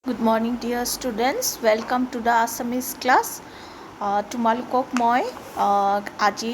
Good morning dear students, welcome to the Assamese class. তোমালোকক মই আজি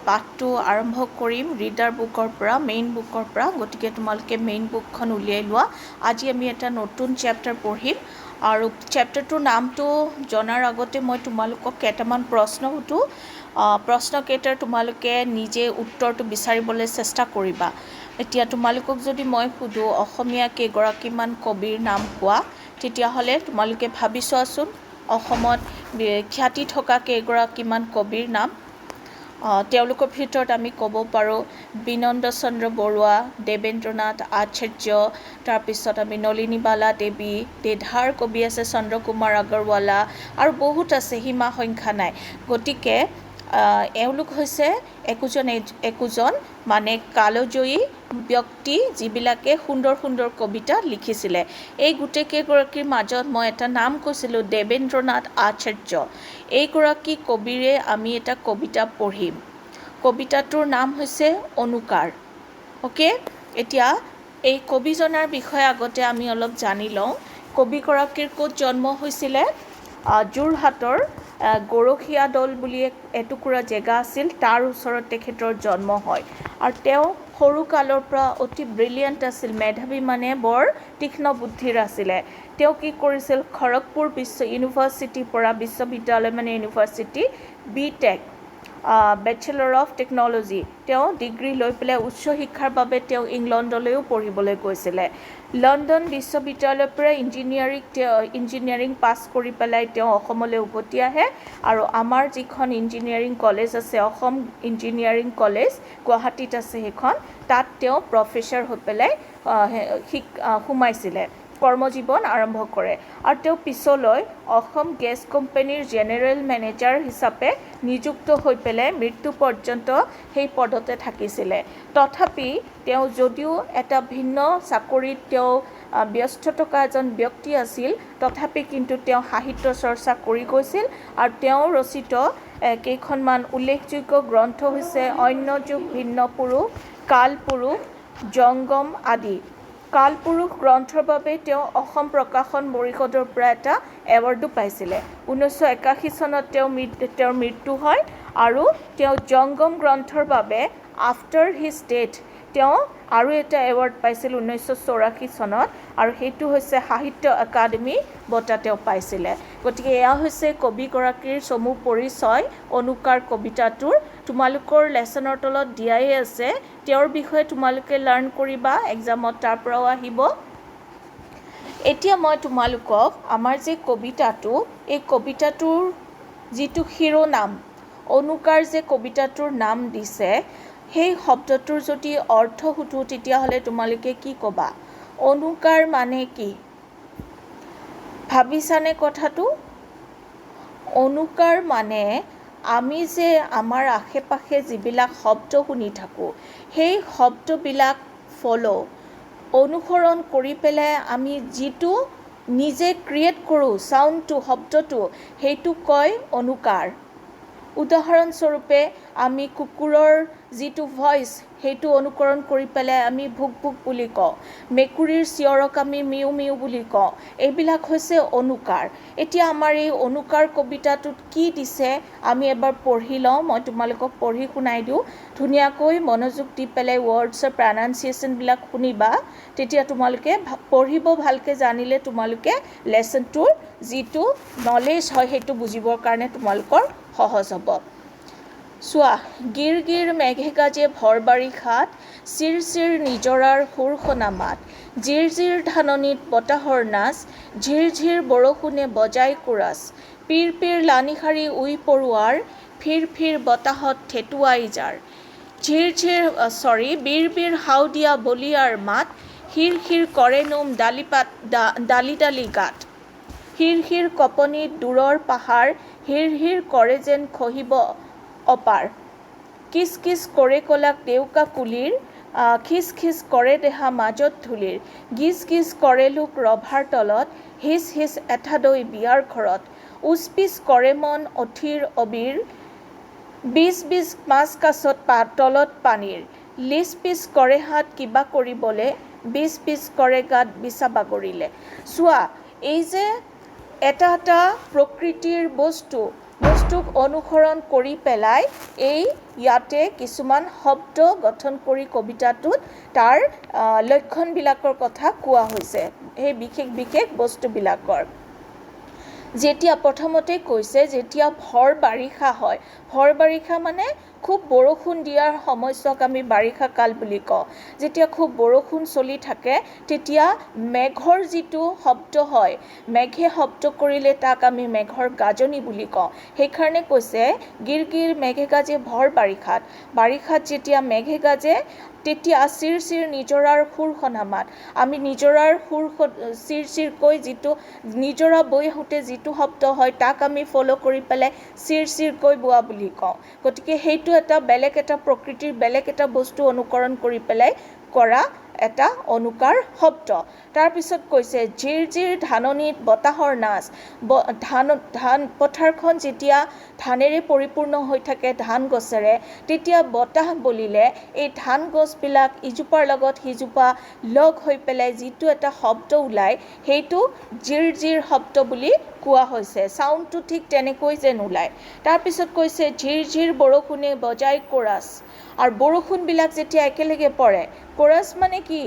পাঠটো আৰম্ভ কৰিম ৰিডাৰ বুকৰ পৰা মেইন বুকৰ পৰা গতিকে তোমালোকে মেইন বুকখন উলিয়াই লোৱা। আজি আমি এটা নতুন চেপ্টাৰ পঢ়িম আৰু চেপ্টাৰটোৰ নামটো জনাৰ আগতে মই তোমালোকক কেইটামান প্ৰশ্ন সুধো। প্ৰশ্নকেইটাৰ তোমালোকে নিজে উত্তৰটো বিচাৰিবলৈ চেষ্টা কৰিবা। এতিয়া তোমালোকক যদি মই সুধো অসমীয়া কেইগৰাকীমান কবিৰ নাম কোৱা, তেতিয়াহ'লে তোমালোকে ভাবি চোৱাচোন অসমত খ্যাতি থকা কেইগৰাকীমান কবিৰ নাম। তেওঁলোকৰ ভিতৰত আমি ক'ব পাৰোঁ বিনন্দ চন্দ্ৰ বৰুৱা, দেৱেন্দ্ৰনাথ আচাৰ্য, তাৰপিছত আমি নলিনীবালা দেৱী, দেধাৰ কবি আছে চন্দ্ৰকুমাৰ আগৰৱালা আৰু বহুত আছে, সীমা সংখ্যা নাই। গতিকে এওঁলোক হৈছে একোজন মানে কালজয়ী ব্যক্তি যিবিলাকে সুন্দৰ সুন্দৰ কবিতা লিখিছিলে। এই গোটেইকেইগৰাকীৰ মাজত মই এটা নাম কৈছিলোঁ দেৱেন্দ্ৰনাথ আচাৰ্য। এইগৰাকী কবিৰে আমি এটা কবিতা পঢ়িম। কবিতাটোৰ নাম হৈছে অনুকাৰ। অ'কে, এতিয়া এই কবিজনাৰ বিষয়ে আগতে আমি অলপ জানি লওঁ। কবিগৰাকীৰ ক'ত জন্ম হৈছিলে? যোৰহাটৰ গৰখীয়া দল বুলি এটুকুৰা জেগা আছিল, তাৰ ওচৰত তেখেতৰ জন্ম হয়। আৰু তেওঁ সৰুকালৰ পৰা অতি ব্ৰিলিয়েণ্ট আছিল, মেধাৱী মানে বৰ তীক্ষ্ণ বুদ্ধিৰ আছিলে। তেওঁ কি কৰিছিল, খড়গপুৰ ইউনিভাৰ্চিটিৰ পৰা বিশ্ববিদ্যালয় মানে university BTech bachelor of technology তেওঁ ডিগ্ৰী লৈ পেলাই উচ্চ শিক্ষাৰ বাবে তেওঁ ইংলেণ্ডলৈও পঢ়িবলৈ গৈছিলে। লণ্ডন বিশ্ববিদ্যালয়ৰ পৰা ইঞ্জিনিয়াৰিং পাছ কৰি পেলাই তেওঁ অসমলৈ উভতি আহে আৰু আমাৰ যিখন ইঞ্জিনিয়াৰিং কলেজ আছে, অসম ইঞ্জিনিয়াৰিং কলেজ গুৱাহাটীত আছে, সেইখন তাত তেওঁ প্ৰফেচৰ হৈ পেলাই সোমাইছিলে, কৰ্মজীৱন আৰম্ভ কৰে। আৰু তেওঁ পিছলৈ অসম গেছ কোম্পানীৰ জেনেৰেল মেনেজাৰ হিচাপে নিযুক্ত হৈ পেলাই মৃত্যু পৰ্যন্ত সেই পদতে থাকিছিলে। তথাপি তেওঁ যদিও এটা ভিন্ন চাকৰিত তেওঁ ব্যস্ত থকা এজন ব্যক্তি আছিল, তথাপি কিন্তু তেওঁ সাহিত্য চৰ্চা কৰি গৈছিল। আৰু তেওঁ ৰচিত কেইখনমান উল্লেখযোগ্য গ্ৰন্থ হৈছে অন্য যুগ, ভিন্ন পুৰুষ, কালপুৰুষ, জংগম আদি। কালপুৰুষ গ্ৰন্থৰ বাবে তেওঁ অসম প্ৰকাশন পৰিষদৰ পৰা এটা এৱাৰ্ডো পাইছিলে। 1981 চনত তেওঁৰ মৃত্যু হয় আৰু তেওঁ জংগম গ্ৰন্থৰ বাবে আফটাৰ হিজ ডেথ তেওঁ আৰু এটা এৱাৰ্ড পাইছিল 1984 চনত, আৰু সেইটো হৈছে সাহিত্য একাডেমী বঁটা তেওঁ পাইছিলে। গতিকে এয়া হৈছে কবিগৰাকীৰ চমু পৰিচয় অনুকাৰ কবিতাটোৰ। তোমালোকৰ লেচনৰ তলত দিয়াই আছে, তেওঁৰ বিষয়ে তোমালোকে লাৰ্ণ কৰিবা, এক্সামত তাৰ পৰাও আহিব। এতিয়া মই তোমালোকক আমাৰ যে কবিতাটো, এই কবিতাটোৰ যিটো শিৰোনাম অনুকাৰ যে কবিতাটোৰ নাম দিছে, সেই শব্দটোৰ যদি অৰ্থ সুধো তেতিয়াহ'লে তোমালোকে কি ক'বা? অনুকাৰ মানে কি ভাবিছানে কথাটো? অনুকাৰ মানে আমি যে আমাৰ আশে পাশে যিবিলাক শব্দ শুনি থাকোঁ, সেই শব্দবিলাক অনুসৰণ কৰি পেলাই আমি যিটো নিজে ক্ৰিয়েট কৰোঁ, চাউণ্ডটো, শব্দটো, সেইটো কয় অনুকাৰ। উদাহৰণস্বৰূপে আমি কুকুৰৰ যিটো ভইচ সেইটো অনুকৰণ কৰি পেলাই আমি ভুক ভুক বুলি কওঁ, মেকুৰীৰ চিঞৰক আমি মিউ মিউ বুলি কওঁ। এইবিলাক হৈছে অনুকাৰ। এতিয়া আমাৰ এই অনুকাৰ কবিতাটোত কি দিছে আমি এবাৰ পঢ়ি লওঁ। মই তোমালোকক পঢ়ি শুনাই দিওঁ, ধুনীয়াকৈ মনোযোগ দি পেলাই ৱৰ্ডছৰ প্ৰনাউন্সিয়েশ্যনবিলাক শুনিবা। তেতিয়া তোমালোকে পঢ়িব ভালকৈ জানিলে তোমালোকে লেচনটোৰ যিটো নলেজ হয় সেইটো বুজিবৰ কাৰণে তোমালোকৰ সহজ হ'ব। চোৱা, গিৰ গিৰ মেঘে গাজে ভৰ বাৰিষাত, চিৰ চিৰ নিজৰাৰ সুৰ শুনা মাত, জিৰ জিৰ ধাননিত বতাহৰ নাচ, ঝিৰ ঝিৰ বৰষুণে বজাই কোৰাছ, পিৰ পিৰ লানিশাৰী উই পৰুৱাৰ, ফিৰ ফিৰ বতাহত থেতুৱাই যাৰ, বিৰ বিৰ হাওদিয়া বলিয়াৰ মাত, হিৰ হিৰ কৰে নোম ডালি ডালি গাত, হিৰ হিৰ কঁপনিত দূৰৰ পাহাৰ, হিৰ হিৰ কৰে যেন খহিব অপাৰ, কিচ কিচ কৰে কলাক ডেউকা কুলিৰ, খিচ খিচ কৰে দেহা মাজত ধূলিৰ, গিজ গিজ কৰে লোক ৰভাৰ তলত, হিচ হিচ এঠাদৈ বিয়াৰ ঘৰত, উচ পিচ কৰে মন অথিৰ অবিৰ, বিজ বিজ মাছ কাছত তলত পানীৰ, লিচ পিচ কৰে হাত কিবা কৰিবলে, বিজ বিজ কৰে গাত বিছা বাগৰিলে। চোৱা, এই যে এটা এটা প্ৰকৃতিৰ বস্তুক অনুসৰণ কৰি পেলাই এই ইয়াতে কিছুমান শব্দ গঠন কৰি কবিতাটোত তাৰ লক্ষণবিলাকৰ কথা কোৱা হৈছে এই বিশেষ বস্তুবিলাকৰ যেতিয়া প্ৰথমতে কৈছে যেতিয়া ভৰ বাৰিষা হয় ভৰ বাৰিষা মানে খুব বৰষুণ দিয়াৰ সময়ছোৱাক আমি বাৰিষা কাল বুলি কওঁ যেতিয়া খুব বৰষুণ চলি থাকে তেতিয়া মেঘৰ যিটো শব্দ হয় মেঘে শব্দ কৰিলে তাক আমি মেঘৰ গাজনি বুলি কওঁ সেইকাৰণে কৈছে গিৰগিৰ মেঘে গাজে ভৰ বাৰিষাত যেতিয়া মেঘে গাজে তেতিয়া চিৰ নিজৰাৰ সুৰ সনামাত আমি নিজৰাৰ সুৰ চিৰকৈ যিটো নিজৰা বৈ আহোঁতে যিটো শব্দ হয় তাক আমি ফ'ল' কৰি পেলাই চিৰকৈ বোৱা বুলি কওঁ গতিকে সেইটো এটা বেলেগ এটা প্ৰকৃতিৰ বেলেগ এটা বস্তু অনুকৰণ কৰি পেলাই কৰা এটা অনুকাৰ শব্দ তাৰপিছত কৈছে ঝিৰ ধাননিত বতাহৰ নাচ ধান পথাৰখন যেতিয়া ধানেৰে পৰিপূৰ্ণ হৈ থাকে ধান গছেৰে তেতিয়া বতাহ বলিলে এই ধান গছবিলাক ইজোপাৰ লগত সিজোপা লগ হৈ পেলাই যিটো এটা শব্দ ওলায় সেইটো ঝিৰ শব্দ বুলি কোৱা হৈছে সাউণ্ডটো ঠিক তেনেকৈ যেন ওলায় তাৰপিছত কৈছে ঝিৰ বৰষুণে বজাই কোৰাছ আৰু বৰষুণবিলাক যেতিয়া একেলগে পৰে কোৰাছ মানে কি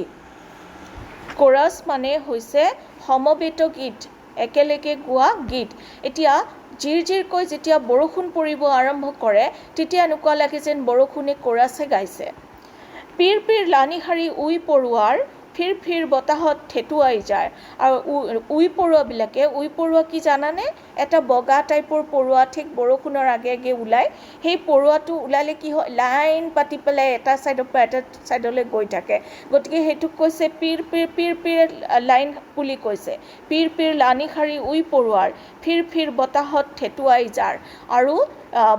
কোৰাছ মানে হৈছে সমবেত গীত একেলগে গোৱা গীত এতিয়া ঝিৰকৈ যেতিয়া বৰষুণ পৰিব আৰম্ভ কৰে তেতিয়া এনেকুৱা লাগে যেন বৰষুণে কোৰাছে গাইছে পিৰ লানিশাৰী উই পৰুৱাৰ ফিৰ বতাহত থেতুৱাই যায় আৰু উই পৰুৱা কি জানানে এটা বগা টাইপৰ পৰুৱা ঠিক বৰষুণৰ আগে ওলায় সেই পৰুৱাটো ওলালে কি হয় লাইন পাতি পেলাই এটা ছাইডৰ পৰা এটা ছাইডলৈ গৈ থাকে গতিকে সেইটোক কৈছে পিৰ লাইন বুলি কৈছে পিৰ লানিশাৰী উই পৰুৱাৰ ফিৰ বতাহত থেতুৱাই যায় আৰু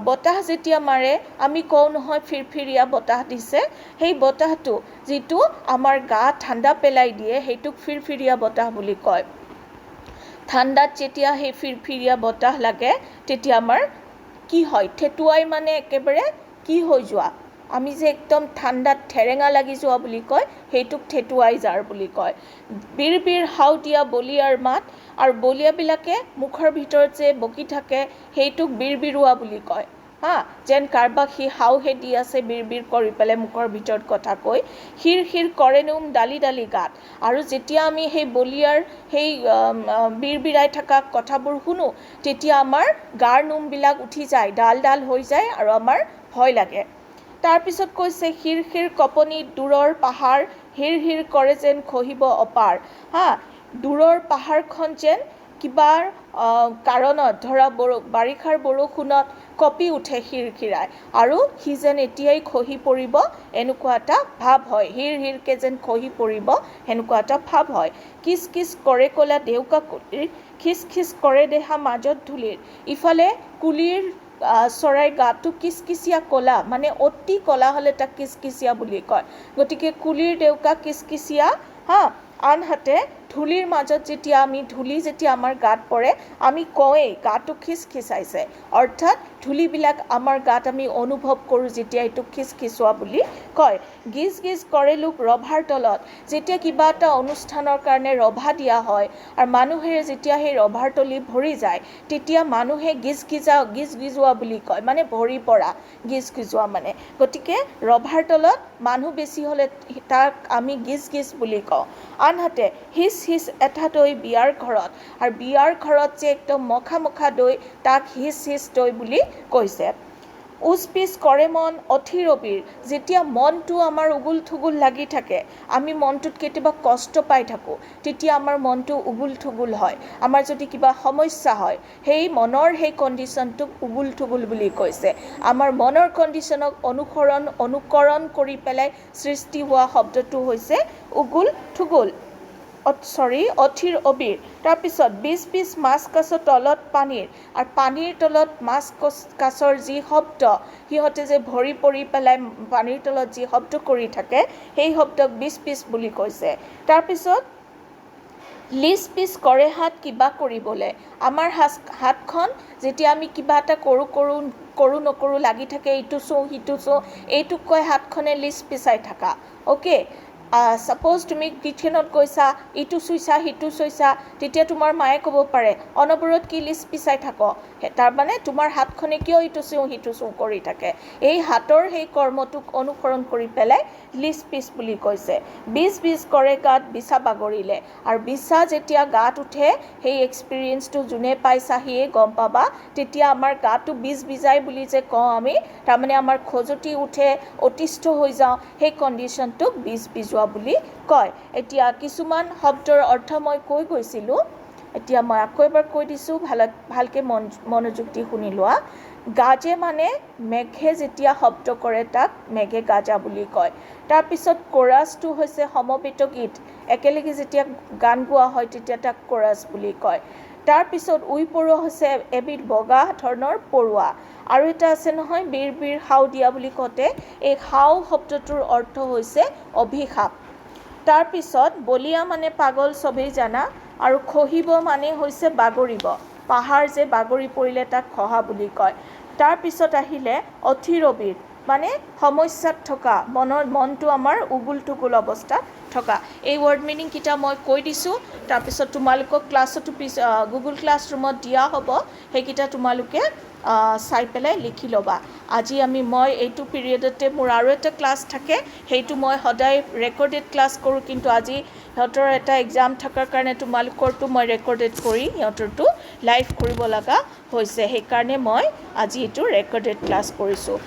বতাহ যেতিয়া মাৰে আমি কওঁ নহয় ফিৰফিৰীয়া বতাহ দিছে সেই বতাহটো যিটো আমাৰ গা ঠাণ্ডা পেলাই দিয়ে সেইটোক ফিৰফিৰীয়া বতাহ বুলি কয় ঠাণ্ডাত যেতিয়া সেই ফিৰফিৰীয়া বতাহ লাগে তেতিয়া আমাৰ কি হয় থেতুৱাই মানে একেবাৰে কি হৈ যোৱা আমি যে একদম ঠাণ্ডাত ঠেৰেঙা লাগি যোৱা বুলি কয় সেইটোক থেতুৱাই যাৰ বুলি কয় বিৰ হাও দিয়া বলিয়াৰ মাত আৰু বলিয়াবিলাকে মুখৰ ভিতৰত যে বকি থাকে সেইটোক বিৰবিৰুৱা বুলি কয় যেন কাৰোবাক সি হাওহে দি আছে বিৰ কৰি পেলাই মুখৰ ভিতৰত কথা কৈ হিৰ কৰে নোম ডালি গাত আৰু যেতিয়া আমি সেই বলিয়াৰ সেই বিৰবিৰাই থকা কথাবোৰ শুনো তেতিয়া আমাৰ গাৰ নোমবিলাক উঠি যায় ডাল হৈ যায় আৰু আমাৰ ভয় লাগে তাৰপিছত কৈছে হিৰ কপনি দূৰৰ পাহাৰ হিৰ কৰে যেন খহিব অপাৰ দূৰৰ পাহাৰখন যেন কিবাৰ কাৰণত ধৰা বাৰিষাৰ বৰষুণত কঁপি উঠে হিৰখিৰাই আৰু সি যেন এতিয়াই খহি পৰিব এনেকুৱা এটা ভাৱ হয় হিৰকে যেন খহি পৰিব সেনেকুৱা এটা ভাৱ হয় কিচ কৰে কলা দেউকা কুলিৰ খিচ কৰে দেহা মাজত ধূলিৰ ইফালে কুলিৰ চৰাইৰ গাটো কিচকিচিয়া কলা মানে অতি কলা হ'লে তাক কিচকিচিয়া বুলি কয় গতিকে কুলিৰ দেউকা কিচকিচিয়া আনহাতে ধূলিৰ মাজত ধূলি যেতিয়া আমাৰ গাত পৰে আমি কওঁৱেই গাটো খিচখিচাইছে অৰ্থাৎ ধূলিবিলাক আমাৰ গাত আমি অনুভৱ কৰোঁ যেতিয়া এইটো খিচখিচোৱা বুলি কয় গিজ কৰে লোক ৰভাৰ তলত যেতিয়া কিবা এটা অনুষ্ঠানৰ কাৰণে ৰভা দিয়া হয় আৰু মানুহেৰে যেতিয়া সেই ৰভাৰ তলি ভৰি যায় তেতিয়া মানুহে গিজগিজোৱা বুলি কয় মানে ভৰি পৰা গিজগিজোৱা মানে গতিকে ৰভাৰ তলত মানুহ বেছি হ'লে তাক আমি গিজ বুলি কওঁ আনহাতে হিচ এটা দৈ বিয়াৰ ঘৰত আৰু বিয়াৰ ঘৰত যে একদম মখা দৈ তাক হিচ দৈ বুলি কৈছে উচ পিচ কৰে মন অথিৰ অবিৰ যেতিয়া মনটো আমাৰ উগুল থুগুল লাগি থাকে আমি মনটোত কেতিয়াবা কষ্ট পাই থাকোঁ তেতিয়া আমাৰ মনটো উগুল থুগুল হয় আমাৰ যদি কিবা সমস্যা হয় সেই মনৰ সেই কণ্ডিশ্যনটোক উগুল থুগুল বুলি কৈছে আমাৰ মনৰ কণ্ডিশ্যনক অনুকৰণ কৰি পেলাই সৃষ্টি হোৱা শব্দটো হৈছে উগুল থুগুল অথিৰ অবিৰ তাৰপিছত বিছ মাছ কাছ তলত পানীৰ আৰু পানীৰ তলত মাছ কাছৰ যি শব্দ সিহঁতে যে ভৰি পৰি পেলাই পানীৰ তলত যি শব্দ কৰি থাকে সেই শব্দক বিছ বুলি কৈছে তাৰপিছত লিচ পিচ কৰে হাত কিবা কৰিবলৈ আমাৰ হাতখন যেতিয়া আমি কিবা এটা কৰোঁ নকৰোঁ লাগি থাকে ইটো চোঁ সিটো চোঁ এইটোক কয় হাতখনে লিচ পিচাই থকা অ'কে সাপোজ তুমি কিটচেনত গৈছা, ইটো চুইছা সিটো চুইছা, তেতিয়া তোমাৰ মায়ে ক'ব পাৰে অনবৰত কি লিষ্ট পিচাই থাক, তাৰমানে তোমাৰ হাতখনে কিয় ইটো চুওঁ সিটো চুওঁ কৰি থাকে। এই হাতৰ সেই কৰ্মটোক অনুসৰণ কৰি পেলাই লিষ্ট পিচ বুলি কৈছে। বিজ কৰে গাত বিছা বাগৰিলে, আৰু বিছা যেতিয়া গাত উঠে সেই এক্সপিৰিয়েঞ্চটো যোনে পাইছা সিয়ে গম পাবা। তেতিয়া আমাৰ গাটো বিজাই বুলি যে কওঁ আমি, তাৰমানে আমাৰ খজুতি উঠে, অতিষ্ঠ হৈ যাওঁ, সেই কণ্ডিশ্যনটোক বিজোৱা বুলি কয়। এতিয়া কিছুমান শব্দৰ অৰ্থ মই কৈ গৈছিলোঁ, এতিয়া মই আকৌ এবাৰ কৈ দিছোঁ, ভালকৈ মনোযোগ দি শুনি লোৱা। গাজে মানে মেঘে যেতিয়া শব্দ কৰে তাক মেঘে গাজা বুলি কয়। তাৰপিছত কোৰাছটো হৈছে সমবেত গীত, একেলগে যেতিয়া গান গোৱা হয় তেতিয়া তাক কোৰাছ বুলি কয়। তাৰপিছত উই পৰুৱা হৈছে এবিধ বগা ধৰণৰ পৰুৱা। আৰু এটা আছে নহয় বীৰ হাও দিয়া বুলি কওঁতে, এই হাও শব্দটোৰ অৰ্থ হৈছে অভিশাপ। তাৰপিছত বলিয়া মানে পাগল চবেই জানা, আৰু খহিব মানে হৈছে বাগৰিব, পাহাৰ যে বাগৰি পৰিলে তাক খহা বুলি কয়। তাৰপিছত আহিলে অথিৰ অবিৰ মানে সমস্যাত থকা, মনটো আমাৰ উগুল টুগুল অৱস্থাত থকা। এই ৱৰ্ড মিনিংকেইটা মই কৈ দিছোঁ, তাৰপিছত তোমালোকক ক্লাছতো গুগল ক্লাছৰুমত দিয়া হ'ব, সেইকেইটা তোমালোকে চাই পেলাই লিখি ল'বা। আজি মই এইটো পিৰিয়ডতে মোৰ আৰু এটা ক্লাছ থাকে, সেইটো মই সদায় ৰেকৰ্ডেড ক্লাছ কৰোঁ, কিন্তু আজি সিহঁতৰ এটা এক্সাম থকাৰ কাৰণে তোমালোকৰটো মই ৰেকৰ্ডেড কৰি সিহঁতৰটো লাইভ কৰিব লগা হৈছে, সেইকাৰণে মই আজি এইটো ৰেকৰ্ডেড ক্লাছ কৰিছোঁ।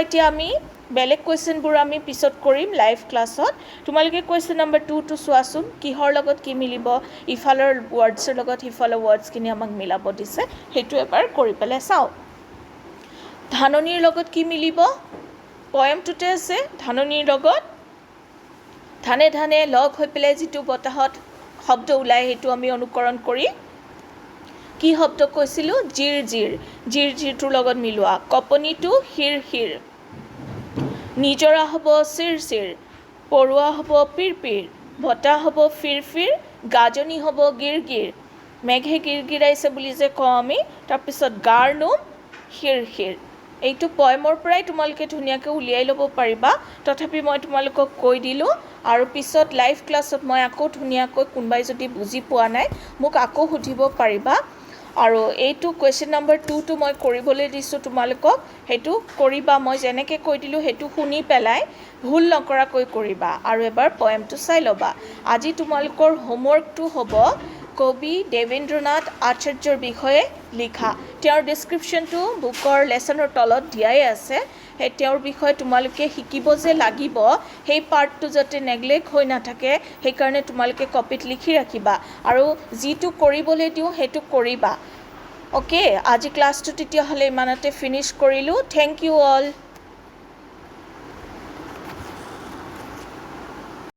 এতিয়া আমি বেলেগ কুৱেশ্যনবোৰ আমি পিছত কৰিম লাইভ ক্লাছত। তোমালোকে কুৱেশ্যন নম্বৰ 2টো চোৱাচোন, কিহৰ লগত কি মিলিব, ইফালৰ ৱৰ্ডছৰ লগত সিফালৰ ৱৰ্ডছখিনি আমাক মিলাব দিছে, সেইটো এবাৰ কৰি পেলাই চাওঁ। ধাননিৰ লগত কি মিলিব, পয়েমটোতে আছে ধাননিৰ লগত ধানে ধানে লগ হৈ পেলাই যিটো বতাহত শব্দ ওলায় সেইটো আমি অনুকৰণ কৰি কি শব্দ কৈছিলোঁ, জিৰটোৰ লগত মিলোৱা। কপনিটো শিৰ, নিজৰা হ'ব চিৰ, পৰুৱা হ'ব পিৰ, বতাহ হ'ব ফিৰ, গাজনি হ'ব গিৰ, মেঘে গিৰগিৰাইছে বুলি যে কওঁ আমি, তাৰপিছত গাৰ নোম শিৰ। এইটো পয়েমৰ পৰাই তোমালোকে ধুনীয়াকৈ উলিয়াই ল'ব পাৰিবা, তথাপি মই তোমালোকক কৈ দিলোঁ। আৰু পিছত লাইভ ক্লাছত মই আকৌ ধুনীয়াকৈ, কোনোবাই যদি বুজি পোৱা নাই মোক আকৌ সুধিব পাৰিবা। আৰু এইটো কুৱেশ্যন নম্বৰ 2টো মই কৰিবলৈ দিছোঁ তোমালোকক, সেইটো কৰিবা। মই যেনেকৈ কৈ দিলোঁ সেইটো শুনি পেলাই ভুল নকৰাকৈ কৰিবা, আৰু এবাৰ পয়েমটো চাই ল'বা। আজি তোমালোকৰ হোমৱৰ্কটো হ'ব কবি দেৱেন্দ্ৰনাথ আচাৰ্যৰ বিষয়ে লিখা। তেওঁৰ ডেছক্ৰিপশ্যনটো বুকৰ লেচনৰ তলত দিয়াই আছে। সেই তেওঁৰ বিষয়ে তোমালোকে শিকিব যে লাগিব, সেই পাৰ্টটো যাতে নেগলেক্ট হৈ নাথাকে, সেইকাৰণে তোমালোকে কপিত লিখি ৰাখিবা, আৰু যিটো কৰিবলৈ দিওঁ সেইটো কৰিবা। অ'কে, আজি ক্লাছটো তেতিয়াহ'লে ইমানতে ফিনিছ কৰিলোঁ। Thank you all.